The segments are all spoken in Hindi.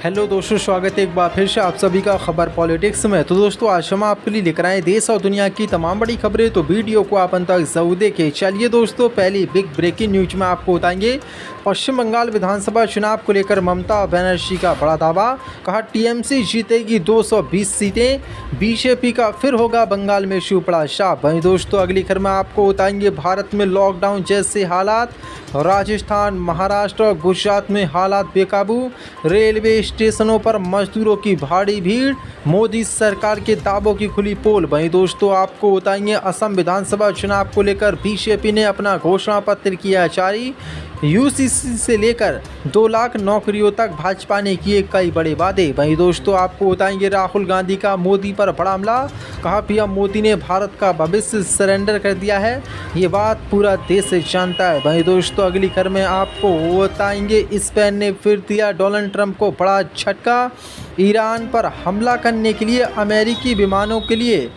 हेलो दोस्तों, स्वागत है एक बार फिर से आप सभी का खबर पॉलिटिक्स में। तो दोस्तों, आज हम आपके लिए लेकर आए देश और दुनिया की तमाम बड़ी खबरें, तो वीडियो को आप अंत तक जरूर देखें। चलिए दोस्तों, पहली बिग ब्रेकिंग न्यूज में आपको बताएंगे पश्चिम बंगाल विधानसभा चुनाव को लेकर ममता बनर्जी का बड़ा दावा। कहा टीएमसी जीतेगी 220 सीटें, बीजेपी का फिर होगा बंगाल में शिवपड़ा साफ। वहीं दोस्तों, अगली खबर में आपको बताएंगे भारत में लॉकडाउन जैसे हालात, राजस्थान, महाराष्ट्र और गुजरात में हालात बेकाबू, रेलवे स्टेशनों पर मजदूरों की भारी भीड़, मोदी सरकार के दावों की खुली पोल। वहीं दोस्तों, आपको बताएंगे असम विधानसभा चुनाव को लेकर बीजेपी ने अपना घोषणा पत्र किया जारी। यूसीसी से लेकर 2 लाख नौकरियों तक भाजपा ने किए कई बड़े वादे। वहीं दोस्तों, आपको बताएंगे राहुल गांधी का मोदी पर बड़ा हमला। कहा पीएम मोदी ने भारत का भविष्य सरेंडर कर दिया है, ये बात पूरा देश जानता है। वहीं दोस्तों, अगली खबर में आपको बताएंगे स्पेन ने फिर दिया डोनाल्ड ट्रंप को बड़ा झटका। ईरान पर हमला करने के लिए अमेरिकी विमानों के लिए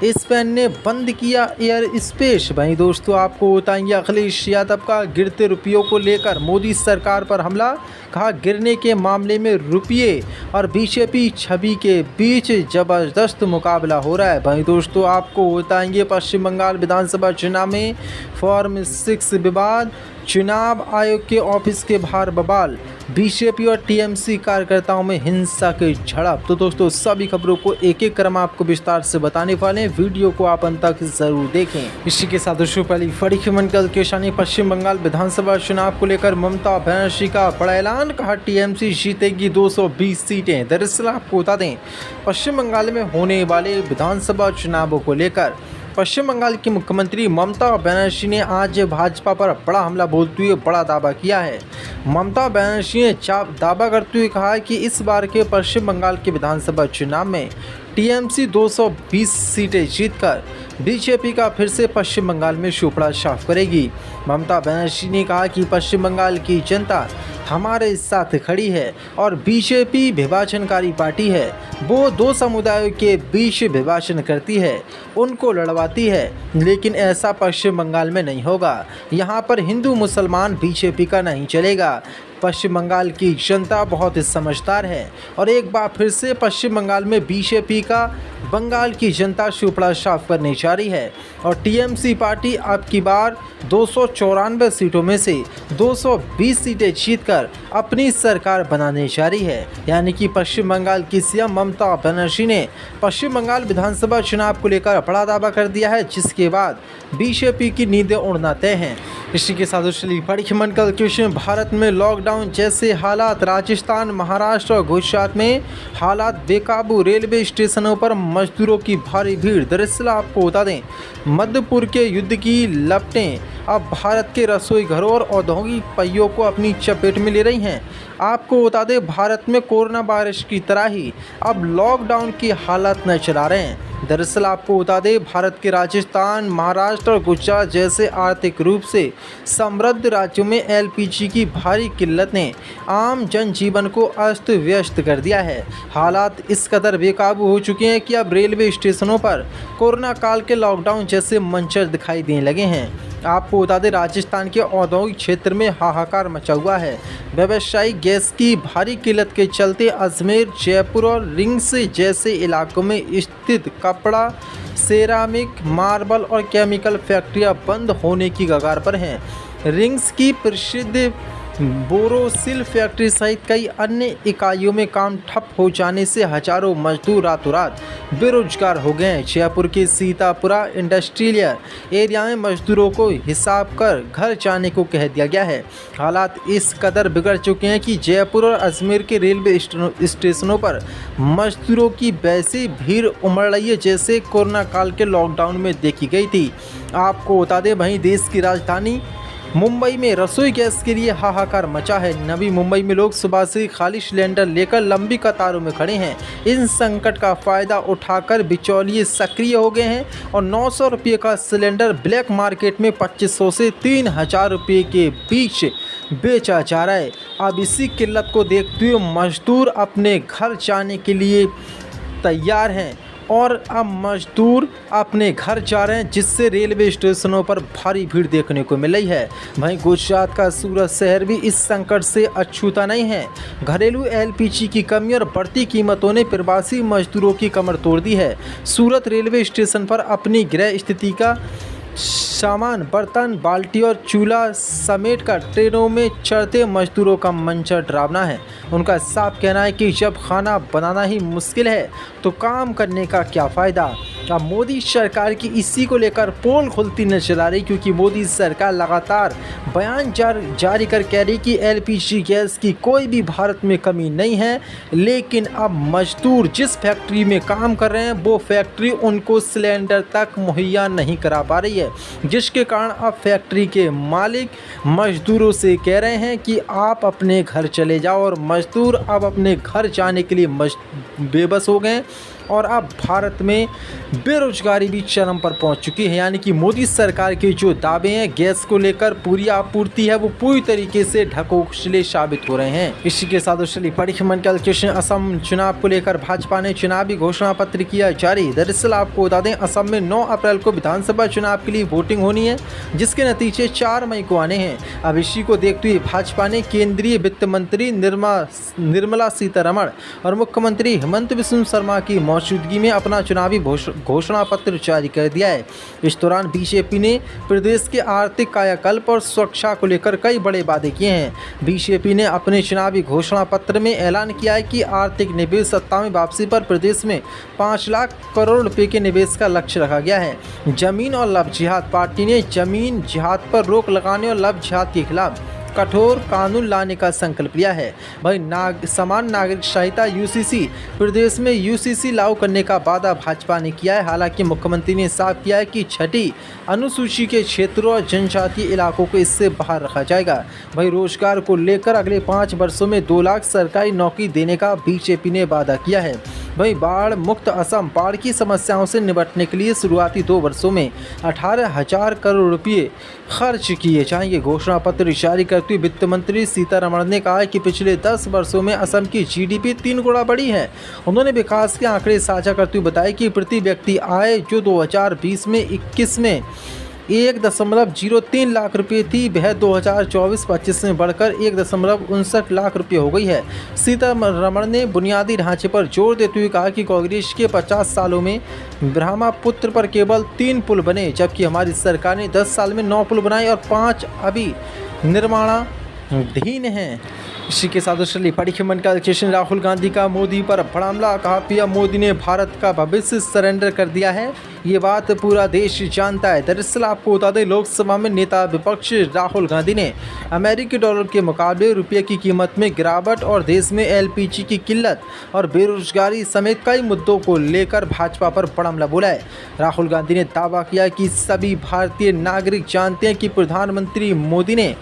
स्पेन ने बंद किया एयर स्पेस। वहीं दोस्तों, आपको बताएंगे अखिलेश यादव का गिरते रुपयों को लेकर मोदी सरकार पर हमला। कहा गिरने के मामले में रुपये और बीजेपी छवि के बीच जबरदस्त मुकाबला हो रहा है। वहीं दोस्तों, आपको बताएंगे पश्चिम बंगाल विधानसभा चुनाव में फॉर्म 6 विवाद, चुनाव आयोग के ऑफिस के बाहर बवाल, बीजेपी और टीएमसी कार्यकर्ताओं में हिंसा की झड़प। तो दोस्तों, सभी खबरों को एक एक क्रम आपको विस्तार से बताने वाले हैं, वीडियो को आप अंत तक जरूर देखें। इसी के साथ दोस्तों, पहली बड़ी खबर कल के शानी पश्चिम बंगाल विधानसभा चुनाव को लेकर ममता बनर्जी का बड़ा ऐलान। कहा टीएमसी जीतेगी 220 सीटें। दरअसल आपको बता दें, पश्चिम बंगाल में होने वाले विधानसभा चुनावों को लेकर पश्चिम बंगाल की मुख्यमंत्री ममता बनर्जी ने आज भाजपा पर बड़ा हमला बोलते हुए बड़ा दावा किया है। ममता बनर्जी ने दावा करते हुए कहा कि इस बार के पश्चिम बंगाल के विधानसभा चुनाव में टीएमसी 220 सीटें जीतकर बीजेपी का फिर से पश्चिम बंगाल में शिवपड़ा साफ करेगी। ममता बनर्जी ने कहा कि पश्चिम बंगाल की जनता हमारे साथ खड़ी है और बीजेपी विभाजनकारी पार्टी है। वो 2 समुदायों के बीच विभाजन करती है, उनको लड़वाती है, लेकिन ऐसा पश्चिम बंगाल में नहीं होगा। यहाँ पर हिंदू मुसलमान बीजेपी का नहीं चलेगा। पश्चिम बंगाल की जनता बहुत समझदार है और एक बार फिर से पश्चिम बंगाल में बीजेपी का बंगाल की जनता शिवपड़ा साफ करने जा रही है और टीएमसी पार्टी अब की बार 294 सीटों में से 220 सीटें जीतकर अपनी सरकार बनाने जा रही है। यानी कि पश्चिम बंगाल की सीएम ममता बनर्जी ने पश्चिम बंगाल विधानसभा चुनाव को लेकर बड़ा दावा कर दिया है, जिसके बाद बीजेपी की नींदें उड़ना तय हैं। इसी के साथ बड़ी खबर कल क्वेश्चन भारत में लॉकडाउन जैसे हालात, राजस्थान, महाराष्ट्र और गुजरात में हालात बेकाबू, रेलवे स्टेशनों पर मजदूरों की भारी भीड़। दरअसल आपको बता दें, मध्यपूर्व के युद्ध की लपटें अब भारत के रसोई घरों और औद्योगिक पहियों को अपनी चपेट में ले रही हैं। आपको बता दें, भारत में कोरोना वायरस की तरह ही अब लॉकडाउन की हालात नजर आ रहे हैं। दरअसल आपको बता दें, भारत के राजस्थान, महाराष्ट्र और गुजरात जैसे आर्थिक रूप से समृद्ध राज्यों में एलपीजी की भारी किल्लत ने आम जनजीवन को अस्त व्यस्त कर दिया है। हालात इस कदर बेकाबू हो चुके हैं कि अब रेलवे स्टेशनों पर कोरोना काल के लॉकडाउन जैसे मंचर दिखाई देने लगे हैं। आपको बता दें, राजस्थान के औद्योगिक क्षेत्र में हाहाकार मचा हुआ है। व्यावसायिक गैस की भारी किल्लत के चलते अजमेर, जयपुर और रिंग्स जैसे इलाकों में स्थित कपड़ा, सेरामिक, मार्बल और केमिकल फैक्ट्रियां बंद होने की कगार पर हैं। रिंग्स की प्रसिद्ध बोरोसिल फैक्ट्री सहित कई अन्य इकाइयों में काम ठप हो जाने से हजारों मजदूर रातों रात बेरोजगार हो गए हैं। जयपुर के सीतापुरा इंडस्ट्रियल एरिया में मजदूरों को हिसाब कर घर जाने को कह दिया गया है। हालात इस कदर बिगड़ चुके हैं कि जयपुर और अजमेर के रेलवे स्टेशनों पर मजदूरों की वैसी भीड़ उमड़ रही है जैसे कोरोना काल के लॉकडाउन में देखी गई थी। आपको बता दें, वहीं देश की राजधानी मुंबई में रसोई गैस के लिए हाहाकार मचा है। नवी मुंबई में लोग सुबह से खाली सिलेंडर लेकर लंबी कतारों में खड़े हैं। इन संकट का फ़ायदा उठाकर बिचौलिए सक्रिय हो गए हैं और 900 रुपये का सिलेंडर ब्लैक मार्केट में 2500 से 3000 रुपये के बीच बेचा जा रहा है। अब इसी किल्लत को देखते हुए मजदूर अपने घर जाने के लिए तैयार हैं और अब मजदूर अपने घर जा रहे हैं, जिससे रेलवे स्टेशनों पर भारी भीड़ देखने को मिल रही है। वहीं गुजरात का सूरत शहर भी इस संकट से अछूता नहीं है। घरेलू एलपीजी की कमी और बढ़ती कीमतों ने प्रवासी मजदूरों की कमर तोड़ दी है। सूरत रेलवे स्टेशन पर अपनी गृह स्थिति का सामान, बर्तन, बाल्टी और चूल्हा समेट कर ट्रेनों में चढ़ते मजदूरों का मंजर डरावना है। उनका साफ कहना है कि जब खाना बनाना ही मुश्किल है तो काम करने का क्या फ़ायदा। अब मोदी सरकार की इसी को लेकर पोल खुलती नजर आ रही, क्योंकि मोदी सरकार लगातार बयान जारी कर कह रही कि एलपीजी गैस की कोई भी भारत में कमी नहीं है, लेकिन अब मजदूर जिस फैक्ट्री में काम कर रहे हैं वो फैक्ट्री उनको सिलेंडर तक मुहैया नहीं करा पा रही है, जिसके कारण अब फैक्ट्री के मालिक मजदूरों से कह रहे हैं कि आप अपने घर चले जाओ। और मजदूर अब अपने घर जाने के लिए बेबस हो गए और अब भारत में बेरोजगारी भी चरम पर पहुंच चुकी है। यानी कि मोदी सरकार के जो दावे हैं गैस को लेकर पूरी आपूर्ति है वो पूरी तरीके से ढकोसले साबित हो रहे हैं। इसी के साथ चलिए बड़ी खबर कैलकुलेशन, असम चुनाव को लेकर भाजपा ने चुनावी घोषणा पत्र किया जारी। दरअसल आपको बता दें असम में 9 अप्रैल को विधानसभा चुनाव के लिए वोटिंग होनी है, जिसके नतीजे 4 मई को आने हैं। अब इसी को देखते हुए भाजपा ने केंद्रीय वित्त मंत्री निर्मला सीतारमण और मुख्यमंत्री हेमंत बिस्वा शर्मा की मौजूदगी में अपना चुनावी घोषणा पत्र जारी कर दिया है। इस दौरान बीजेपी ने प्रदेश के आर्थिक कायाकल्प और सुरक्षा को लेकर कई बड़े वादे किए हैं। बीजेपी ने अपने चुनावी घोषणा पत्र में ऐलान किया है कि आर्थिक निवेश सत्ता में वापसी पर प्रदेश में 5 लाख करोड़ रुपए के निवेश का लक्ष्य रखा गया है। जमीन और लव जिहाद, पार्टी ने जमीन जिहाद पर रोक लगाने और लव जिहाद के खिलाफ कठोर कानून लाने का संकल्प लिया है। वही समान नागरिक संहिता यूसीसी, प्रदेश में यूसीसी लागू करने का वादा भाजपा ने किया है। हालांकि मुख्यमंत्री ने साफ किया है कि छठी अनुसूची के क्षेत्रों और जनजातीय इलाकों को इससे बाहर रखा जाएगा। वही रोजगार को लेकर अगले 5 वर्षों में 2 लाख सरकारी नौकरी देने का बीजेपी ने वादा किया है। वहीं बाढ़ मुक्त असम, बाढ़ की समस्याओं से निपटने के लिए शुरुआती 2 वर्षों में 18,000 करोड़ रुपये खर्च किए जाएंगे। घोषणा पत्र जारी करते हुए वित्त मंत्री सीतारमण ने कहा कि पिछले 10 वर्षों में असम की जीडीपी 3 गुना बढ़ी है। उन्होंने विकास के आंकड़े साझा करते हुए बताया कि प्रति व्यक्ति आय जो 2020 में 21 में 1.03 लाख रुपये थी, वह 2024-25 में बढ़कर 1.59 लाख रुपये हो गई है। सीतारमण ने बुनियादी ढांचे पर जोर देते हुए कहा कि कांग्रेस के 50 सालों में ब्रह्मपुत्र पर केवल 3 पुल बने, जबकि हमारी सरकार ने 10 साल में 9 पुल बनाए और 5 अभी निर्माणाधीन हैं। इसी के साथ चलिए बड़ी खबर का कैलकुलेशन, राहुल गांधी का मोदी पर बड़ा हमला, कहा पीएम मोदी ने भारत का भविष्य सरेंडर कर दिया है। ये बात पूरा देश जानता है। दरअसल आपको बता दें लोकसभा में नेता विपक्ष राहुल गांधी ने अमेरिकी डॉलर के मुकाबले रुपये की कीमत में गिरावट और देश में एलपीजी की किल्लत और बेरोजगारी समेत कई मुद्दों को लेकर भाजपा पर बड़ा हमला बोला है। राहुल गांधी ने दावा किया कि सभी भारतीय नागरिक जानते हैं कि प्रधानमंत्री मोदी ने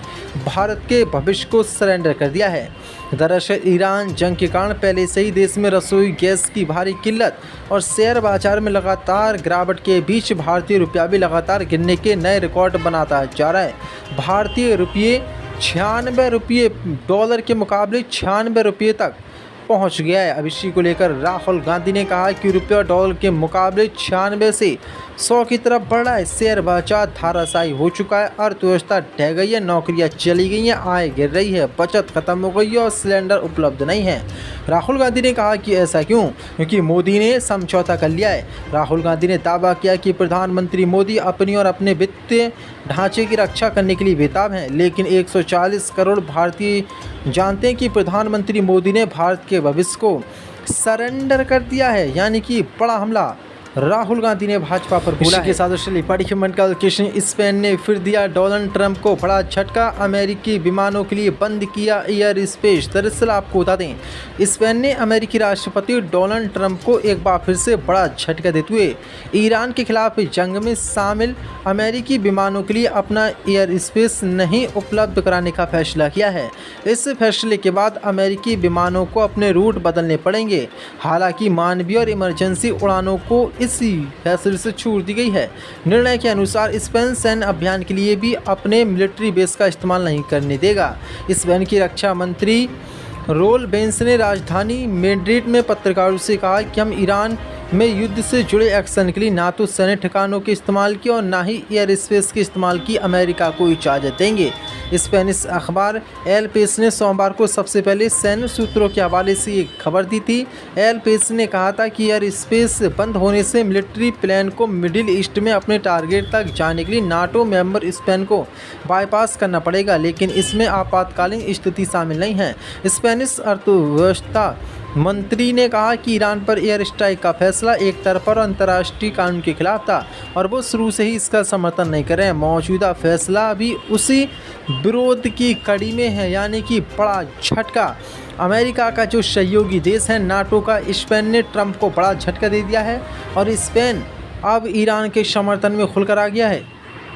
भारत के भविष्य को सरेंडर कर दिया है। दरअसल ईरान जंग के कारण पहले से ही देश में रसोई गैस की भारी किल्लत और शेयर बाजार में लगातार गिरावट के बीच भारतीय रुपया भी लगातार गिरने के नए रिकॉर्ड बनाता जा रहा है। भारतीय रुपये 96 रुपये डॉलर के मुकाबले 96 रुपये तक पहुंच गया है। अब इसी को लेकर राहुल गांधी ने कहा कि रुपया डॉलर के मुकाबले 96 से 100 की तरफ बढ़ रहा है। शेयर बाजार धाराशायी हो चुका है, अर्थव्यवस्था ढह गई है, नौकरियां चली गई हैं, आय गिर रही है, बचत खत्म हो गई है और सिलेंडर उपलब्ध नहीं है। राहुल गांधी ने कहा कि ऐसा क्यों? क्योंकि मोदी ने समझौता कर लिया है। राहुल गांधी ने दावा किया कि प्रधानमंत्री मोदी अपनी और अपने वित्तीय ढांचे की रक्षा करने के लिए बेताब हैं, लेकिन 140 करोड़ भारतीय जानते हैं कि प्रधानमंत्री मोदी ने भारत के भविष्य को सरेंडर कर दिया है। यानी कि बड़ा हमला राहुल गांधी ने भाजपा पर बोला के साथ चलिए बड़ी खबर का कैलकुलेशन, स्पेन ने फिर दिया डोनाल्ड ट्रंप को बड़ा झटका, अमेरिकी विमानों के लिए बंद किया एयर स्पेस। दरअसल आपको बता दें स्पेन ने अमेरिकी राष्ट्रपति डोनाल्ड ट्रंप को एक बार फिर से बड़ा झटका देते हुए ईरान के खिलाफ जंग में शामिल अमेरिकी विमानों के लिए अपना एयर स्पेस नहीं उपलब्ध कराने का फैसला किया है। इस फैसले के बाद अमेरिकी विमानों को अपने रूट बदलने पड़ेंगे। हालांकि मानवीय और इमरजेंसी उड़ानों को इसी फैसले से छूट दी गई है। निर्णय के अनुसार स्पेन सैन्य अभियान के लिए भी अपने मिलिट्री बेस का इस्तेमाल नहीं करने देगा। स्पेन की रक्षा मंत्री रोल बेंस ने राजधानी मैड्रिड में पत्रकारों से कहा कि हम ईरान में युद्ध से जुड़े एक्शन के लिए ना तो सैन्य ठिकानों के इस्तेमाल की और ना ही एयर स्पेस के इस्तेमाल की अमेरिका को इजाज़त देंगे। स्पेनिश अखबार एल पेस ने सोमवार को सबसे पहले सैन्य सूत्रों के हवाले से एक खबर दी थी। एल पेस ने कहा था कि एयर स्पेस बंद होने से मिलिट्री प्लेन को मिडिल ईस्ट में अपने टारगेट तक जाने के लिए नाटो मेंबर स्पेन को बाईपास करना पड़ेगा, लेकिन इसमें आपातकालीन स्थिति शामिल नहीं है। स्पेनिश अर्थव्यवस्था मंत्री ने कहा कि ईरान पर एयर स्ट्राइक का फैसला एक तरफा और अंतर्राष्ट्रीय कानून के खिलाफ था और वो शुरू से ही इसका समर्थन नहीं कर रहे हैं। मौजूदा फैसला भी उसी विरोध की कड़ी में है, यानी कि बड़ा झटका। अमेरिका का जो सहयोगी देश है नाटो का, स्पेन ने ट्रंप को बड़ा झटका दे दिया है और स्पेन अब ईरान के समर्थन में खुलकर आ गया है।